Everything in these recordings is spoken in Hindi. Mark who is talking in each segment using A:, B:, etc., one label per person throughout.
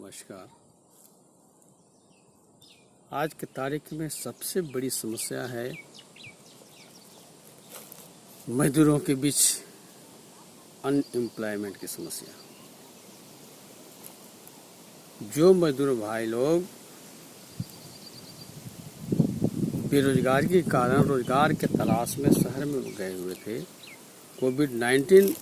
A: नमस्कार। आज की तारीख में सबसे बड़ी समस्या है मजदूरों के बीच अनएम्प्लॉयमेंट की समस्या। जो मजदूर भाई लोग बेरोजगारी के कारण रोजगार के तलाश में शहर में गए हुए थे, कोविड-19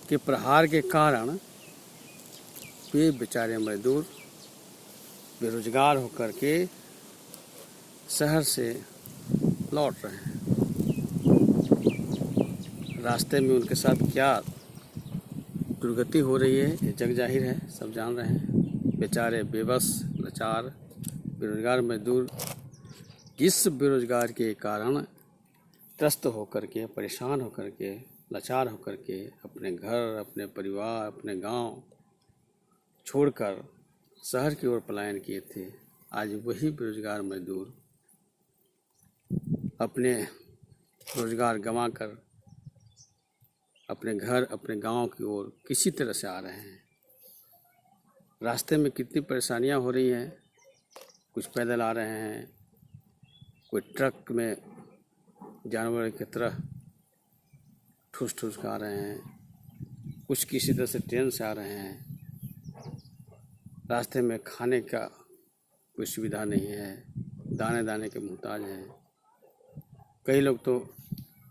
A: के प्रहार के कारण वे बेचारे मजदूर बेरोजगार होकर के शहर से लौट रहे हैं। रास्ते में उनके साथ क्या दुर्गति हो रही है ये जग जाहिर है, सब जान रहे हैं। बेचारे बेबस लाचार बेरोजगार मजदूर जिस बेरोजगार के कारण त्रस्त होकर के, परेशान होकर के, लाचार होकर के अपने घर, अपने परिवार, अपने गांव छोड़कर शहर की ओर पलायन किए थे, आज वही बेरोजगार मजदूर अपने रोजगार गंवाकर अपने घर, अपने गांव की ओर किसी तरह से आ रहे हैं। रास्ते में कितनी परेशानियां हो रही हैं। कुछ पैदल आ रहे हैं, कोई ट्रक में जानवर की तरह ठूस ठूस कर आ रहे हैं, कुछ किसी तरह से ट्रेन से आ रहे हैं। रास्ते में खाने का कोई सुविधा नहीं है, दाने दाने के मुहताज हैं। कई लोग तो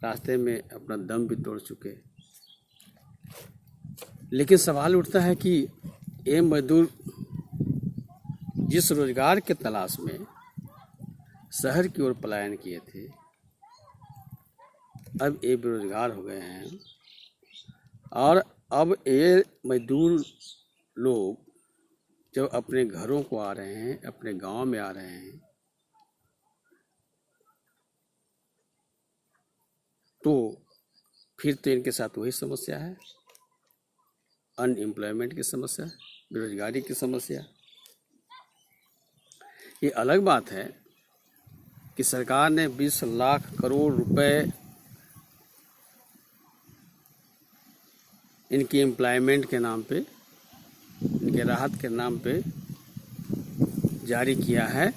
A: रास्ते में अपना दम भी तोड़ चुके। लेकिन सवाल उठता है कि ये मजदूर जिस रोजगार के तलाश में शहर की ओर पलायन किए थे, अब ये बेरोजगार हो गए हैं और अब ये मजदूर लोग जब अपने घरों को आ रहे हैं, अपने गांव में आ रहे हैं, तो फिर तो इनके साथ वही समस्या है, अनएम्प्लॉयमेंट की समस्या, बेरोजगारी की समस्या। ये अलग बात है कि सरकार ने 20 लाख करोड़ रुपए इनकी एम्प्लॉयमेंट के नाम पे, इनके राहत के नाम पे जारी किया है।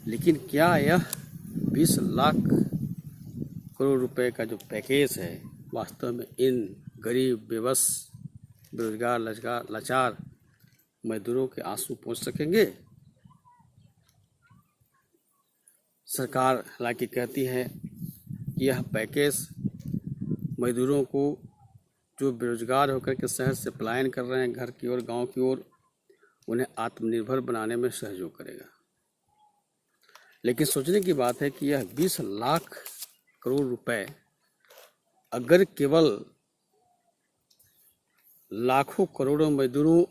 A: लेकिन क्या यह 20 लाख करोड़ रुपए का जो पैकेज है वास्तव में इन गरीब, बेबस, बेरोजगार, लाचार मजदूरों के आंसू पहुंच सकेंगे? सरकार हालांकि कहती है कि यह पैकेज मजदूरों को जो बेरोजगार होकर के शहर से पलायन कर रहे हैं घर की ओर, गांव की ओर, उन्हें आत्मनिर्भर बनाने में सहयोग करेगा। लेकिन सोचने की बात है कि यह 20 लाख करोड़ रुपए अगर केवल लाखों करोड़ों मजदूरों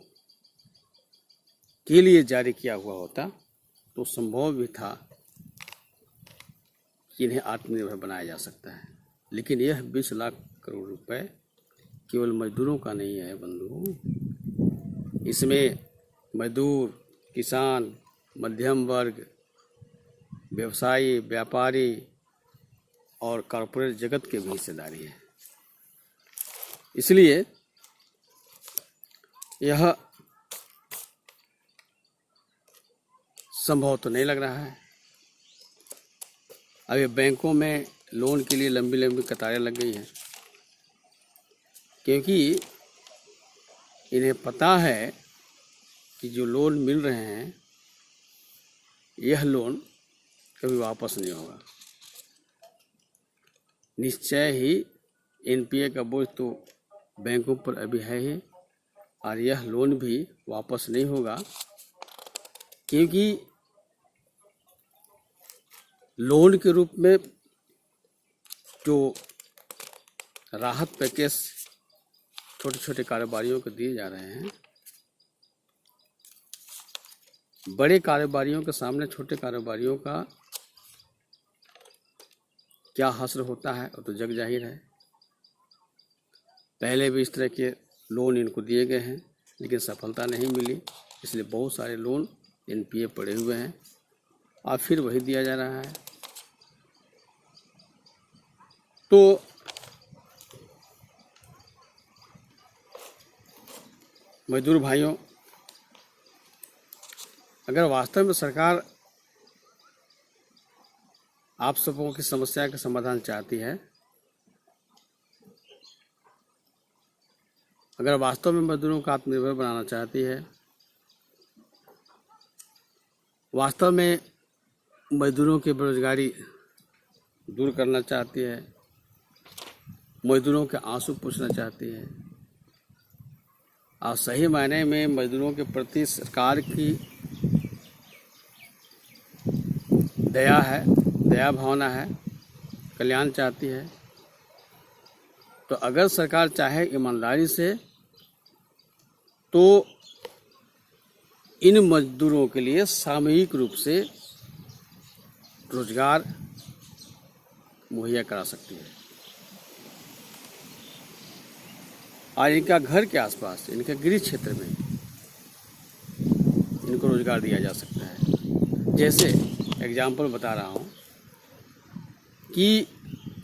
A: के लिए जारी किया हुआ होता तो संभव भी था कि इन्हें आत्मनिर्भर बनाया जा सकता है। लेकिन यह 20 लाख करोड़ रुपए केवल मजदूरों का नहीं है बंधु, इसमें मजदूर, किसान, मध्यम वर्ग, व्यवसायी, व्यापारी और कॉरपोरेट जगत के भी हिस्सेदारी है। इसलिए यह संभव तो नहीं लग रहा है। अभी बैंकों में लोन के लिए लंबी लंबी कतारें लग गई हैं, क्योंकि इन्हें पता है कि जो लोन मिल रहे हैं यह लोन कभी वापस नहीं होगा। निश्चय ही एनपीए का बोझ तो बैंकों पर अभी है ही, और यह लोन भी वापस नहीं होगा, क्योंकि लोन के रूप में जो राहत पैकेज छोटे छोटे कारोबारियों को दिए जा रहे हैं, बड़े कारोबारियों के सामने छोटे कारोबारियों का क्या हश्र होता है वो तो जग जाहिर है। पहले भी इस तरह के लोन इनको दिए गए हैं लेकिन सफलता नहीं मिली, इसलिए बहुत सारे लोन एनपीए पड़े हुए हैं और फिर वही दिया जा रहा है। तो मजदूर भाइयों, अगर वास्तव में सरकार आप सबों की समस्या का समाधान चाहती है, अगर वास्तव में मजदूरों को आत्मनिर्भर बनाना चाहती है, वास्तव में मजदूरों की बेरोजगारी दूर करना चाहती है, मजदूरों के आंसू पोंछना चाहती है और सही मायने में मजदूरों के प्रति सरकार की दया है, दया भावना है, कल्याण चाहती है, तो अगर सरकार चाहे ईमानदारी से तो इन मजदूरों के लिए सामूहिक रूप से रोजगार मुहैया करा सकती है और इनका घर के आसपास, इनके गृह क्षेत्र में इनको रोजगार दिया जा सकता है। जैसे एग्जाम्पल बता रहा हूँ कि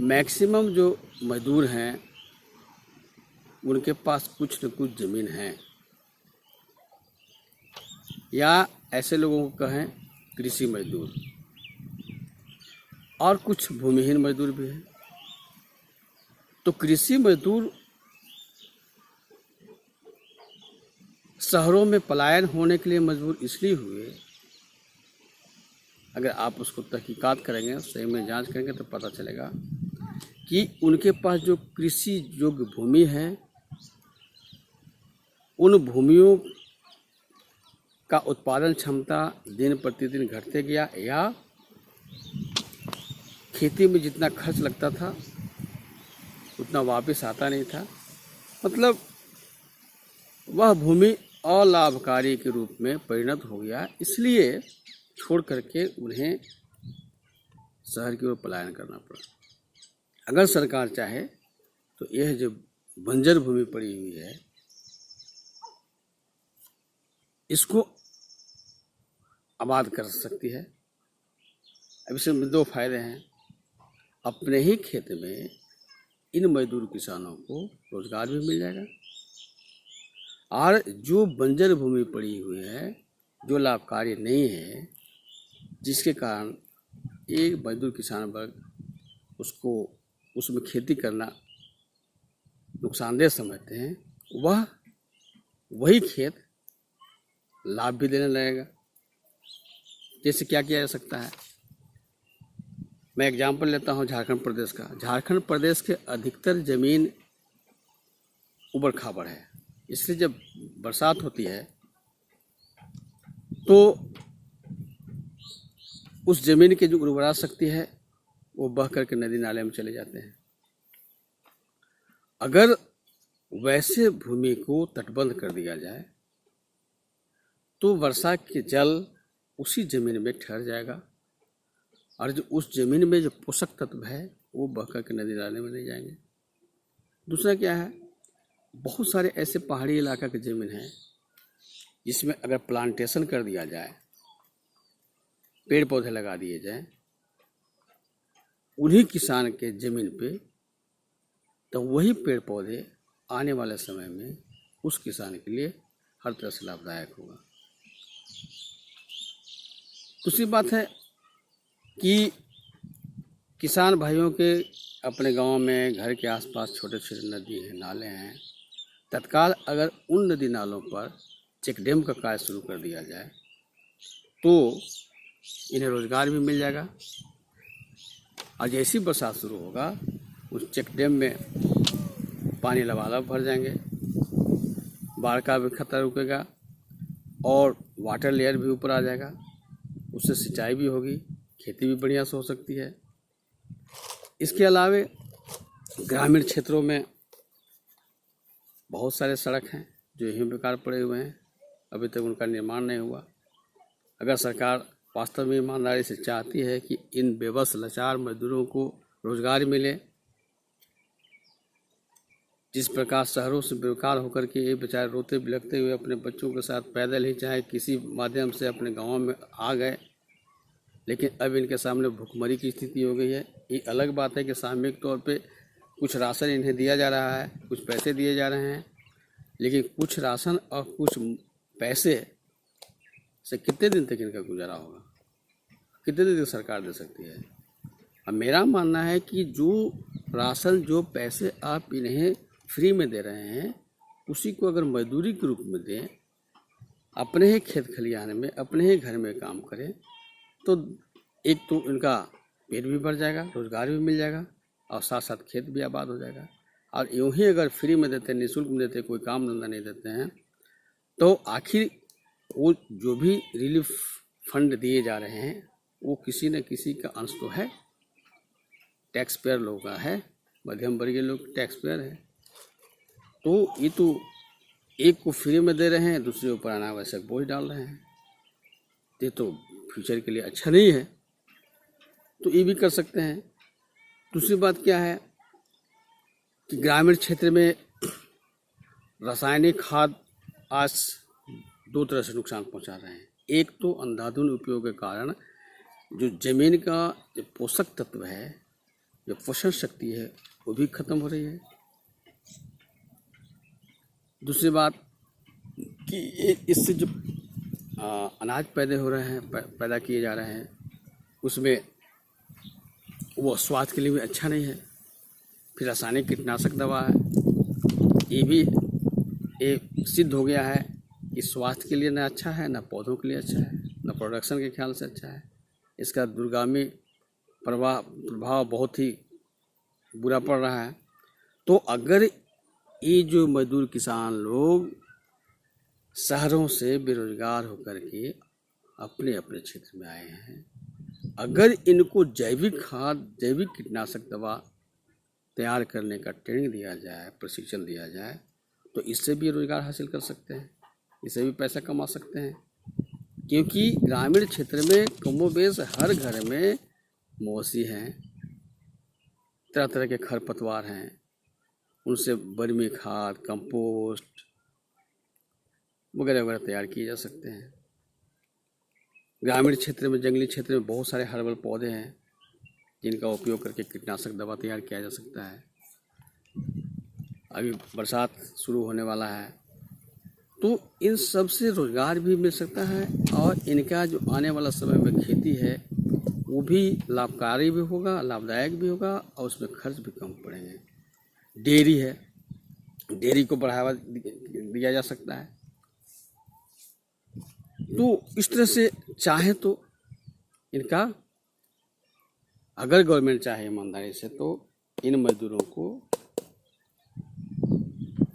A: मैक्सिमम जो मजदूर हैं उनके पास कुछ न कुछ ज़मीन है, या ऐसे लोगों को कहें कृषि मजदूर, और कुछ भूमिहीन मजदूर भी हैं। तो कृषि मजदूर शहरों में पलायन होने के लिए मजबूर इसलिए हुए, अगर आप उसको तहकीकात करेंगे, सही में जांच करेंगे तो पता चलेगा कि उनके पास जो कृषि योग्य भूमि है, उन भूमियों का उत्पादन क्षमता दिन प्रतिदिन घटते गया, या खेती में जितना खर्च लगता था उतना वापस आता नहीं था। मतलब वह भूमि अलाभकारी के रूप में परिणत हो गया, इसलिए छोड़ करके उन्हें शहर की ओर पलायन करना पड़ा। अगर सरकार चाहे तो यह जो बंजर भूमि पड़ी हुई है इसको आबाद कर सकती है। अब इसमें दो फायदे हैं, अपने ही खेत में इन मजदूर किसानों को रोजगार भी मिल जाएगा, और जो बंजर भूमि पड़ी हुई है जो लाभकारी नहीं है, जिसके कारण एक मजदूर किसान वर्ग उसको उसमें खेती करना नुकसानदेह समझते हैं, वह वही खेत लाभ भी देने लगेगा। जैसे क्या किया जा सकता है, मैं एग्जाम्पल लेता हूँ झारखंड प्रदेश का। झारखंड प्रदेश के अधिकतर ज़मीन उबड़ खाबड़ है, इसलिए जब बरसात होती है तो उस ज़मीन की जो उर्वरा शक्ति है वो बह करके नदी नाले में चले जाते हैं। अगर वैसे भूमि को तटबंध कर दिया जाए तो वर्षा के जल उसी ज़मीन में ठहर जाएगा, और जो उस ज़मीन में जो पोषक तत्व है वो बह करके नदी नाले में नहीं जाएंगे। दूसरा क्या है, बहुत सारे ऐसे पहाड़ी इलाका की ज़मीन है जिसमें अगर प्लांटेशन कर दिया जाए, पेड़ पौधे लगा दिए जाए उन्हीं किसान के ज़मीन पे, तो वही पेड़ पौधे आने वाले समय में उस किसान के लिए हर तरह से लाभदायक होगा। दूसरी बात है कि किसान भाइयों के अपने गांव में घर के आसपास छोटे छोटे नदी हैं, नाले हैं, तत्काल अगर उन नदी नालों पर चेक डैम का कार्य शुरू कर दिया जाए तो इन्हें रोजगार भी मिल जाएगा, और जैसी बरसात शुरू होगा उस चेक डैम में पानी लबालब भर जाएंगे, बाढ़ का भी खतरा रुकेगा और वाटर लेयर भी ऊपर आ जाएगा, उससे सिंचाई भी होगी, खेती भी बढ़िया से हो सकती है। इसके अलावे ग्रामीण क्षेत्रों में बहुत सारे सड़क हैं जो यूं बेकार पड़े हुए हैं, अभी तक उनका निर्माण नहीं हुआ। अगर सरकार वास्तव में ईमानदारी से चाहती है कि इन बेबस लाचार मजदूरों को रोजगार मिले, जिस प्रकार शहरों से बेकार होकर के ये बेचारे रोते बिलखते हुए अपने बच्चों के साथ पैदल ही चाहे किसी माध्यम से अपने गाँव में आ गए, लेकिन अब इनके सामने भुखमरी की स्थिति हो गई है। ये अलग बात है कि सामूहिक तौर पे कुछ राशन इन्हें दिया जा रहा है, कुछ पैसे दिए जा रहे हैं, लेकिन कुछ राशन और कुछ पैसे से कितने दिन तक इनका गुजारा होगा, कितने दिन तक सरकार दे सकती है। अब मेरा मानना है कि जो राशन, जो पैसे आप इन्हें फ्री में दे रहे हैं, उसी को अगर मजदूरी के रूप में दें, अपने ही खेत खलिहान में, अपने ही घर में काम करें, तो एक तो इनका पेट भी भर जाएगा, रोजगार भी मिल जाएगा और साथ साथ खेत भी आबाद हो जाएगा। और यूँ ही अगर फ्री में देते, निःशुल्क में देते, कोई काम धंधा नहीं देते हैं, तो आखिर वो जो भी रिलीफ फंड दिए जा रहे हैं वो किसी न किसी का अंश तो है, टैक्स पेयर लोगों का है, मध्यम वर्गीय लोग टैक्स पेयर है। तो ये तो एक को फ्री में दे रहे हैं, दूसरे ऊपर अनावश्यक बोझ डाल रहे हैं, ये तो फ्यूचर के लिए अच्छा नहीं है। तो ये भी कर सकते हैं। दूसरी बात क्या है कि ग्रामीण क्षेत्र में रासायनिक खाद आज दो तरह से नुकसान पहुंचा रहे हैं। एक तो अंधाधुंध उपयोग के कारण जो जमीन का जो पोषक तत्व है, जो पोषण शक्ति है, वो भी खत्म हो रही है। दूसरी बात कि इससे जो अनाज पैदा हो रहे हैं, पैदा किए जा रहे हैं, उसमें वो स्वास्थ्य के लिए भी अच्छा नहीं है। फिर रासायनिक कीटनाशक दवा है, ये भी एक सिद्ध हो गया है कि स्वास्थ्य के लिए ना अच्छा है, ना पौधों के लिए अच्छा है, ना प्रोडक्शन के ख्याल से अच्छा है। इसका दूरगामी प्रभाव बहुत ही बुरा पड़ रहा है। तो अगर ये जो मजदूर किसान लोग शहरों से बेरोजगार होकर के अपने अपने क्षेत्र में आए हैं, अगर इनको जैविक खाद, जैविक कीटनाशक दवा तैयार करने का ट्रेनिंग दिया जाए, प्रशिक्षण दिया जाए, तो इससे भी रोजगार हासिल कर सकते हैं, इससे भी पैसा कमा सकते हैं। क्योंकि ग्रामीण क्षेत्र में कमोबेश हर घर में मौसी हैं, तरह तरह के खरपतवार हैं, उनसे वर्मी खाद, कंपोस्ट वगैरह वगैरह तैयार किए जा सकते हैं। ग्रामीण क्षेत्र में, जंगली क्षेत्र में बहुत सारे हर्बल पौधे हैं जिनका उपयोग करके कीटनाशक दवा तैयार किया जा सकता है। अभी बरसात शुरू होने वाला है, तो इन सब से रोजगार भी मिल सकता है और इनका जो आने वाला समय में खेती है वो भी लाभकारी भी होगा, लाभदायक भी होगा और उसमें खर्च भी कम पड़ेंगे। डेयरी है, डेयरी को बढ़ावा दिया जा सकता है। तो इस तरह से चाहे तो इनका, अगर गवर्नमेंट चाहे ईमानदारी से, तो इन मजदूरों को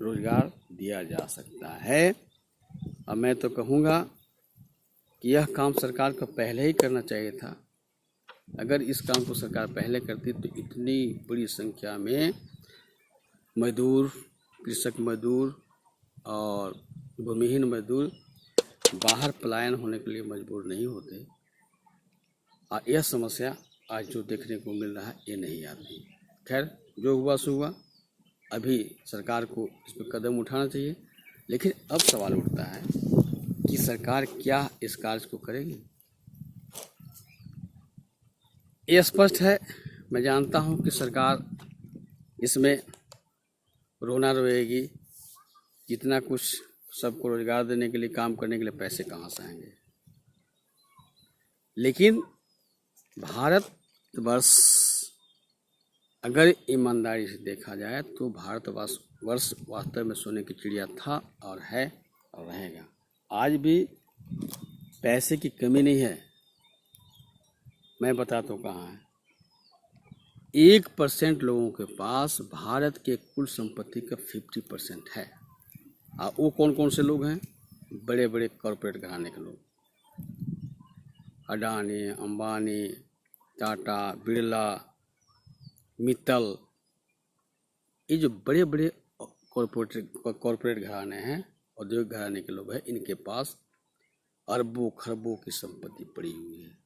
A: रोजगार दिया जा सकता है। और मैं तो कहूँगा कि यह काम सरकार को पहले ही करना चाहिए था। अगर इस काम को सरकार पहले करती तो इतनी बड़ी संख्या में मजदूर, कृषक मजदूर और भूमिहीन मजदूर बाहर पलायन होने के लिए मजबूर नहीं होते। और यह समस्या आज जो देखने को मिल रहा है ये नहीं आती। खैर, जो हुआ सो हुआ। अभी सरकार को इस पर कदम उठाना चाहिए, लेकिन अब सवाल उठता है कि सरकार क्या इस कार्य को करेगी। ये स्पष्ट है, मैं जानता हूँ कि सरकार इसमें रोना रोएगी, जितना कुछ सबको रोजगार देने के लिए, काम करने के लिए पैसे कहाँ से आएंगे। लेकिन भारतवर्ष अगर ईमानदारी से देखा जाए तो भारतवर्ष वास्तव में सोने की चिड़िया था और है और रहेगा। आज भी पैसे की कमी नहीं है। मैं बताता हूँ कहाँ है। 1% लोगों के पास भारत के कुल संपत्ति का 50% है। और वो कौन कौन से लोग हैं? बड़े बड़े कॉरपोरेट घराने के लोग, अडानी, अंबानी, टाटा, बिरला, मित्तल, ये जो बड़े बड़े कॉरपोरेट घराने हैं, औद्योगिक घराने के लोग हैं, इनके पास अरबों खरबों की संपत्ति पड़ी हुई है।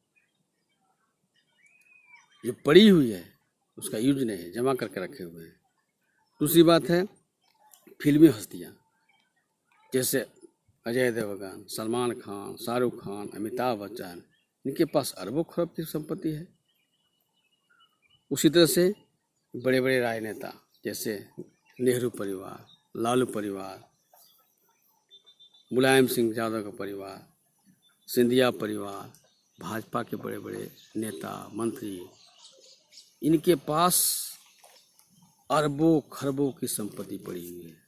A: ये पड़ी हुई है, उसका यूज नहीं है, जमा करके रखे हुए हैं। दूसरी बात है फिल्मी हस्तियाँ, जैसे अजय देवगन, सलमान खान, शाहरुख खान, अमिताभ बच्चन, इनके पास अरबों खरब की संपत्ति है। उसी तरह से बड़े बड़े राजनेता जैसे नेहरू परिवार, लालू परिवार, मुलायम सिंह यादव का परिवार, सिंधिया परिवार, भाजपा के बड़े बड़े नेता मंत्री, इनके पास अरबों खरबों की संपत्ति पड़ी हुई है।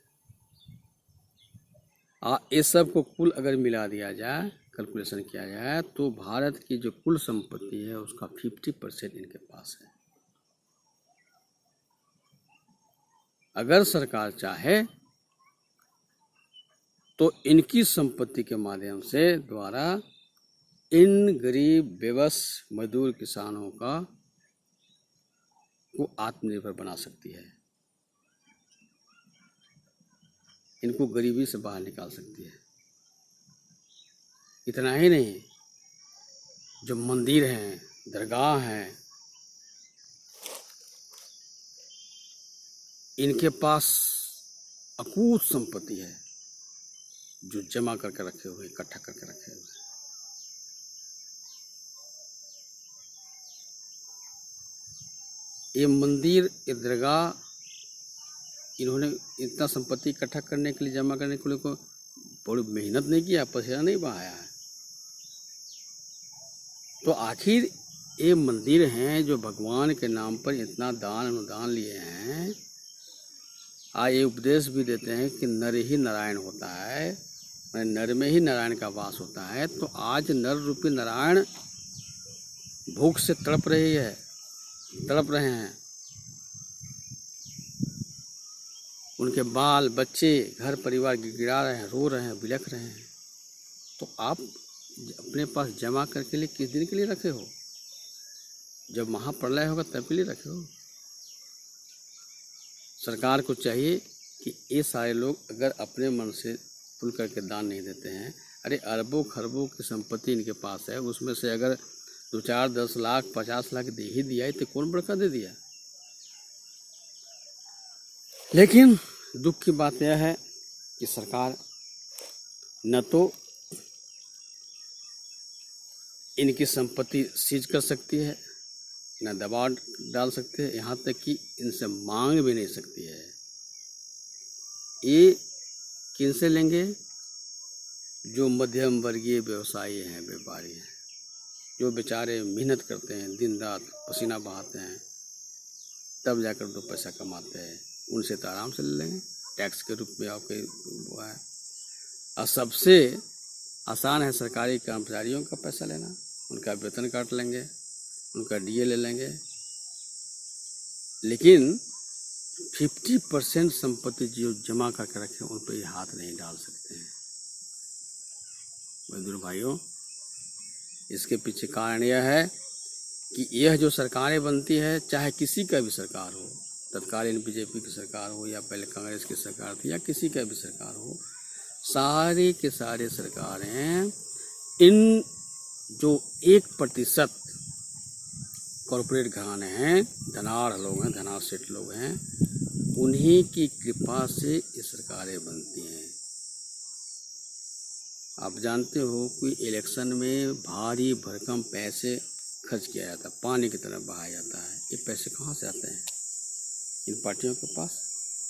A: इस सब को कुल अगर मिला दिया जाए, कैलकुलेशन किया जाए, तो भारत की जो कुल संपत्ति है उसका 50% इनके पास है। अगर सरकार चाहे तो इनकी संपत्ति के माध्यम से द्वारा इन गरीब बेबस मजदूर किसानों को आत्मनिर्भर बना सकती है, इनको गरीबी से बाहर निकाल सकती है। इतना ही नहीं, जो मंदिर हैं, दरगाह हैं, इनके पास अकूत संपत्ति है जो जमा करके रखे हुए, इकट्ठा करके रखे हुए। ये मंदिर, ये दरगाह, इन्होंने इतना संपत्ति इकट्ठा करने के लिए, जमा करने के लिए को बड़ी मेहनत नहीं किया, पसीना नहीं बहाया है। तो आखिर ये मंदिर हैं जो भगवान के नाम पर इतना दान अनुदान लिए हैं। ये उपदेश भी देते हैं कि नर ही नारायण होता है, नर में ही नारायण का वास होता है। तो आज नर रूपी नारायण भूख से तड़प रहे हैं। उनके बाल बच्चे, घर परिवार गिड़गिड़ा रहे हैं, रो रहे हैं, बिलख रहे हैं। तो आप अपने पास जमा करके लिए किस दिन के लिए रखे हो? जब महाप्रलय होगा तब के लिए रखे हो। सरकार को चाहिए कि ये सारे लोग अगर अपने मन से खुल करके दान नहीं देते हैं, अरे अरबों खरबों की संपत्ति इनके पास है, उसमें से अगर 2, 4, 10 लाख 50 लाख दे ही दिया तो कौन बड़का दे दिया। लेकिन दुख की बात यह है कि सरकार न तो इनकी संपत्ति सीज कर सकती है, न दबाव डाल सकती है, यहाँ तक कि इनसे मांग भी नहीं सकती है। ये किनसे लेंगे? जो मध्यम वर्गीय व्यवसायी हैं, व्यापारी हैं, जो बेचारे मेहनत करते हैं, दिन रात पसीना बहाते हैं, तब जाकर 2 पैसा कमाते हैं, उनसे तो आराम से ले लेंगे टैक्स के रूप में। आपके वो है, और सबसे आसान है सरकारी कर्मचारियों का पैसा लेना, उनका वेतन काट लेंगे, उनका डीए ले लेंगे। लेकिन 50% संपत्ति जो जमा करके रखे उन पर हाथ नहीं डाल सकते हैं। मजदूर भाइयों, इसके पीछे कारण यह है कि यह जो सरकारें बनती है, चाहे किसी का भी सरकार हो, तत्कालीन बीजेपी की सरकार हो या पहले कांग्रेस की सरकार थी या किसी का भी सरकार हो, सारे के सारे सरकारें इन जो 1% कॉरपोरेट घराने हैं, धनाढ़ लोग हैं, धनाढ़ सेठ लोग हैं, उन्हीं की कृपा से ये सरकारें बनती हैं। आप जानते हो कि इलेक्शन में भारी भरकम पैसे खर्च किया जाता है, पानी की तरह बहाया जाता है। ये पैसे कहाँ से आते हैं? इन पार्टियों के पास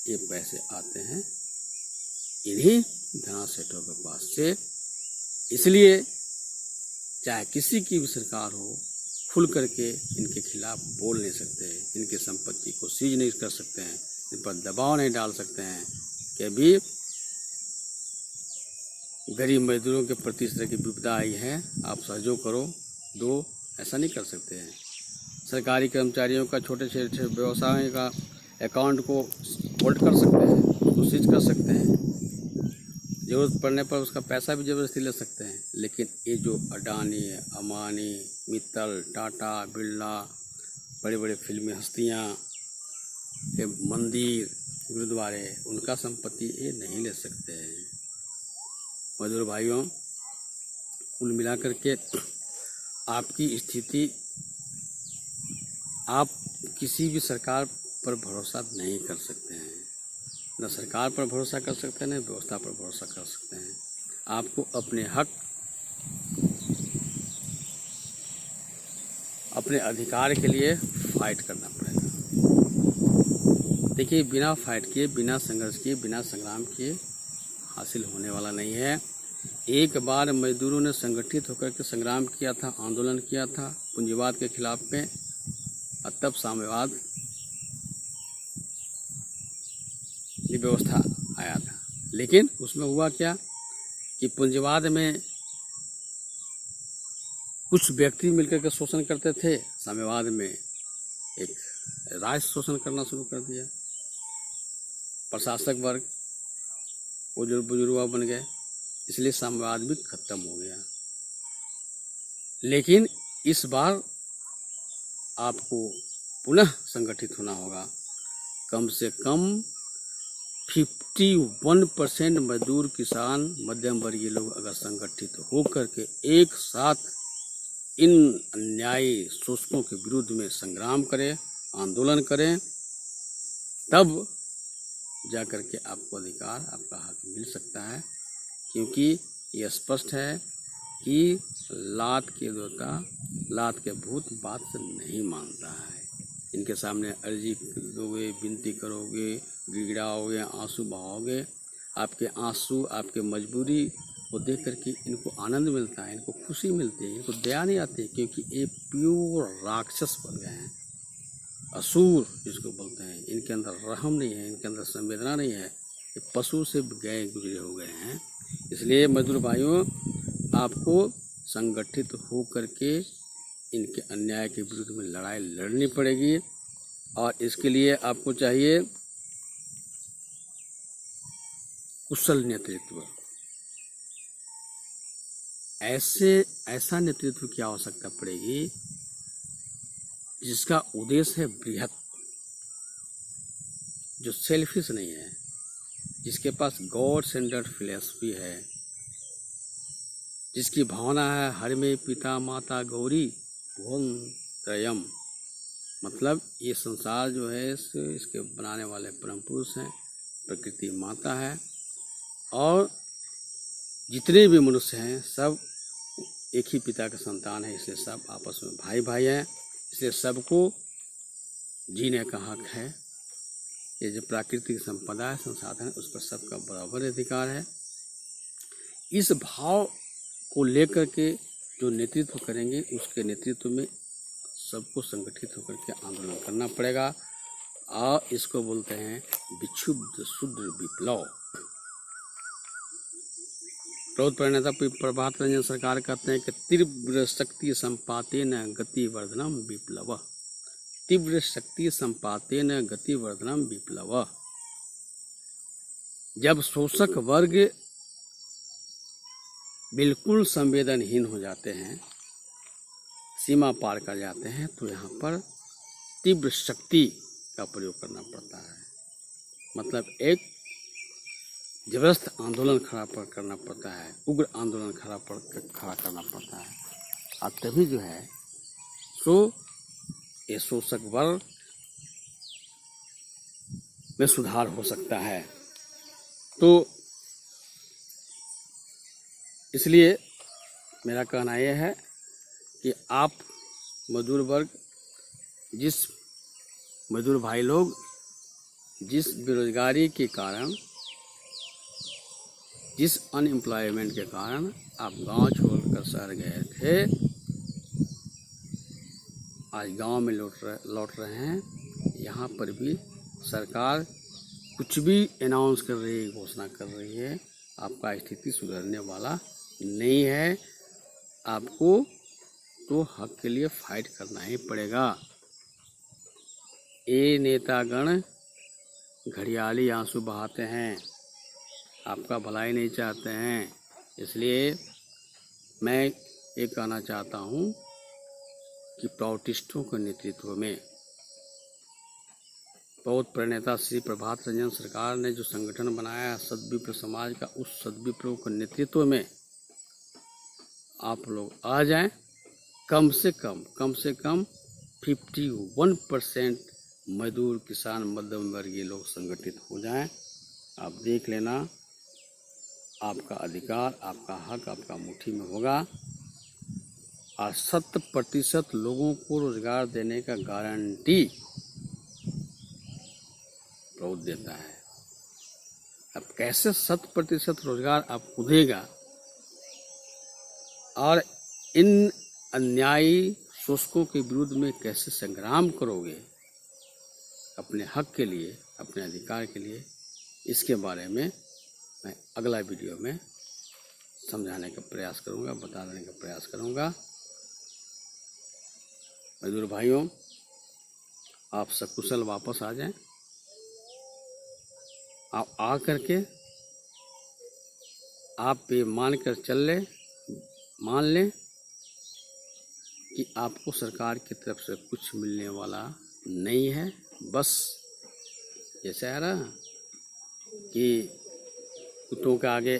A: ये पैसे आते हैं इन्हीं धनाढ़ सेठों के पास से। इसलिए चाहे किसी की भी सरकार हो, खुल करके इनके खिलाफ बोल नहीं सकते, इनकी संपत्ति को सीज नहीं कर सकते हैं, इन पर दबाव नहीं डाल सकते हैं कि अभी गरीब मजदूरों के प्रति इस तरह की विपदा आई है, आप सहयोग करो, दो, ऐसा नहीं कर सकते हैं। सरकारी कर्मचारियों का, छोटे छोटे व्यवसायों का अकाउंट को होल्ड कर सकते हैं, उसको सीज कर सकते हैं, जरूरत पड़ने पर उसका पैसा भी जबरदस्ती ले सकते हैं। लेकिन ये जो अडानी, अमानी, मित्तल, टाटा, बिरला, बड़े बड़े फिल्मी हस्तियाँ के मंदिर, गुरुद्वारे, उनका संपत्ति ये नहीं ले सकते हैं। मजदूर भाइयों, कुल मिलाकर के आपकी स्थिति, आप किसी भी सरकार पर भरोसा नहीं कर सकते हैं, न सरकार पर भरोसा कर सकते हैं, न व्यवस्था पर भरोसा कर सकते हैं। आपको अपने हक, अपने अधिकार के लिए फाइट करना पड़ेगा। देखिए, बिना फाइट किए, बिना संघर्ष किए, बिना संग्राम किए हासिल होने वाला नहीं है। एक बार मजदूरों ने संगठित होकर के संग्राम किया था, आंदोलन किया था पूंजीवाद के खिलाफ में, और तब साम्यवाद की व्यवस्था आया था। लेकिन उसमें हुआ क्या कि पूंजीवाद में कुछ व्यक्ति मिलकर के शोषण करते थे, साम्यवाद में एक राज शोषण करना शुरू कर दिया। प्रशासक वर्ग बुजुर्ग बन गए, इसलिए साम्यवाद भी खत्म हो गया। लेकिन इस बार आपको पुनः संगठित होना होगा। कम से कम 51% मजदूर, किसान, मध्यम वर्गीय लोग अगर संगठित होकर के एक साथ इन अन्यायी शोषकों के विरुद्ध में संग्राम करें, आंदोलन करें, तब जाकर के आपको अधिकार, आपका हक मिल सकता है। क्योंकि ये स्पष्ट है कि लात के देवता, लात के भूत बात से नहीं मानता है। इनके सामने अर्जी दोगे, विनती करोगे, गिड़गिड़ाओगे, आंसू बहाओगे, आपके आंसू, आपके मजबूरी को देख करके इनको आनंद मिलता है, इनको खुशी मिलती है, इनको दया नहीं आती है। क्योंकि ये प्योर राक्षस बन गए हैं, असुर जिसको बोलते हैं। इनके अंदर रहम नहीं है, इनके अंदर संवेदना नहीं है, ये पशु से गए गुजरे हो गए हैं। इसलिए मजदूर भाइयों, आपको संगठित हो करके इनके अन्याय के विरुद्ध में लड़ाई लड़नी पड़ेगी। और इसके लिए आपको चाहिए कुशल नेतृत्व। ऐसा नेतृत्व की आवश्यकता पड़ेगी जिसका उद्देश्य है बृहत, जो सेल्फिश नहीं है, जिसके पास गॉड सेंटर्ड फिलॉसफी है, जिसकी भावना है हर में पिता माता गौरी भुवन त्रयम। मतलब ये संसार जो है इसके बनाने वाले परम पुरुष हैं, प्रकृति माता है, और जितने भी मनुष्य हैं सब एक ही पिता के संतान है। इसलिए सब आपस में भाई भाई हैं। इसलिए सबको जीने का हक है। ये जो प्राकृतिक संपदा है, संसाधन, उस पर सबका बराबर अधिकार है। इस भाव को लेकर के जो नेतृत्व करेंगे, उसके नेतृत्व में सबको संगठित होकर के आंदोलन करना पड़ेगा। और इसको बोलते हैं विक्षुब्ध शूद्र विप्लव। प्रणेता प्रभात रंजन सरकार कहते हैं कि तीव्र शक्ति संपातेन गति वर्धनम विप्लव। तीव्र शक्ति संपातेन गति वर्धनम विप्लव। जब शोषक वर्ग बिल्कुल संवेदनहीन हो जाते हैं, सीमा पार कर जाते हैं, तो यहाँ पर तीव्र शक्ति का प्रयोग करना पड़ता है। मतलब एक जबरदस्त आंदोलन खड़ा करना पड़ता है, उग्र आंदोलन खड़ा करना पड़ता है। और तभी जो है सो ये शोषक वर्ग में सुधार हो सकता है। तो इसलिए मेरा कहना यह है कि आप मजदूर वर्ग, जिस मजदूर भाई लोग जिस बेरोजगारी के कारण, जिस अनएम्प्लॉयमेंट के कारण आप गांव छोड़कर शहर गए थे, आज गांव में लौट रहे हैं। यहाँ पर भी सरकार कुछ भी अनाउंस कर रही है, घोषणा कर रही है, आपका स्थिति सुधरने वाला नहीं है। आपको तो हक के लिए फाइट करना ही पड़ेगा। ये नेतागण घड़ियाली आंसू बहाते हैं, आपका भलाई नहीं चाहते हैं। इसलिए मैं ये कहना चाहता हूँ कि प्रोटेस्टों के नेतृत्व में बहुत प्रणेता श्री प्रभात रंजन सरकार ने जो संगठन बनाया है सदविप्र समाज का, उस सदविप्र के नेतृत्व में आप लोग आ जाएं। कम से कम 51% मजदूर, किसान, मध्यम वर्गीय लोग संगठित हो जाएं। आप देख लेना, आपका अधिकार, आपका हक आपका मुट्ठी में होगा। और 100% लोगों को रोजगार देने का गारंटी बहुत देता है। अब कैसे 100% रोजगार आपको देगा, और इन अन्यायी शोषकों के विरुद्ध में कैसे संग्राम करोगे अपने हक के लिए, अपने अधिकार के लिए, इसके बारे में मैं अगला वीडियो में समझाने का प्रयास करूंगा, बताने का प्रयास करूंगा। मजदूर भाइयों, आप सकुशल वापस आ जाएं। आप आ करके आप ये मान लें कि आपको सरकार की तरफ से कुछ मिलने वाला नहीं है। बस जैसे आ रहा कि कुत्तों के आगे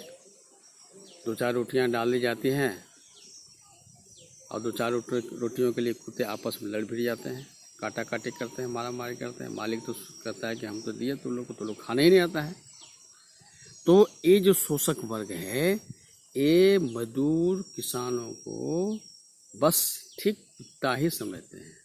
A: 2-4 रोटियां डाल दी जाती हैं और 2-4 रोटियों के लिए कुत्ते आपस में लड़ भिड़ जाते हैं, काटा काटी करते हैं, मारा मारी करते हैं। मालिक तो कहता है कि हम तो दिए तुम लोग को, तो लोग खाना ही नहीं आता है। तो ये जो शोषक वर्ग है, ये मजदूर किसानों को बस ठीक कुत्ता ही समझते हैं।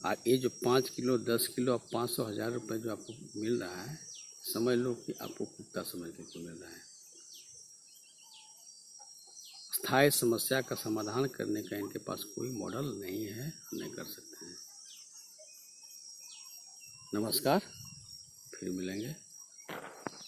A: और ये जो 5 किलो 10 किलो और 500,000 रुपये जो आपको मिल रहा है, समझ लो कि आपको कुत्ता समझ के मिल रहा है। स्थायी समस्या का समाधान करने का इनके पास कोई मॉडल नहीं है, नहीं कर सकते हैं। नमस्कार, फिर मिलेंगे।